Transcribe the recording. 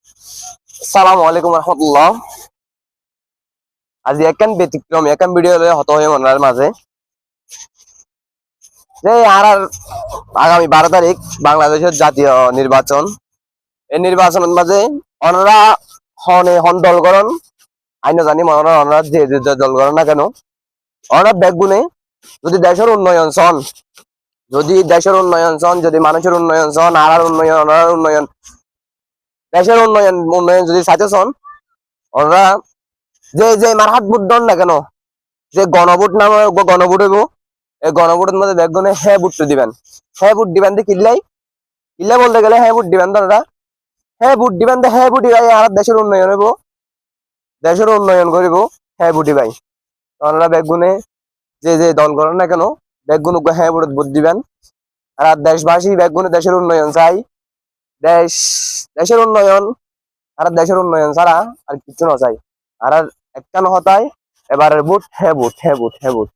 আসসালামু আলাইকুম রহমতুল্লাহ। আজি একখান ব্যতিক্রম একখান ভিডিও লয়ে হত হয়ে মনের মাঝে যে আর আগামী 12 তারিখ বাংলাদেশের জাতীয় নির্বাচন। এই নির্বাচনের মাঝে অনরা হন দল গঠন আইন জানি মনে অনরা যে দল গঠন না কেন অনরা ব্যাগগুনে যদি দেশের উন্নয়ন চন, যদি দেশের উন্নয়ন চন, যদি মানুষের উন্নয়ন চন, আর উন্নয়ন অনার উন্নয়ন, দেশের উন্নয়ন উন্নয়ন যদি চাইতে চন ওরা যে যে মার হাত ভোট দন না কেন, যে গণভোট নামে গণভোট হইব, এই গণভোটের মধ্যে দেখবেন হ্যাঁ ভোটটা দিবেন। হ্যাঁ ভোট দিবেন দিয়ে কিল্লাই কিল্লা বলতে গেলে হ্যাঁ ভোট দিবেন তোরা, হ্যাঁ ভোট দিবেন দিয়ে হ্যাঁ ভোটি ভাই আর দেশের উন্নয়ন হইব, দেশের উন্নয়ন করিব হ্যাঁ ভোটি ভাই। তোরা বেগুনে যে যে দল করেন না কেন বেগুন হ্যাঁ ভোট ভোট দিবেন। আর দেশবাসী বেগুনে দেশের উন্নয়ন চাই, দেশ দেশের উন্নয়ন আর দেশের উন্নয়ন ছাড়া আর কিছু না চাই। আর একটা হতায় এবারের ভোট হ্যাঁ ভোট হ্যাঁ ভোট হ্যাঁ ভোট।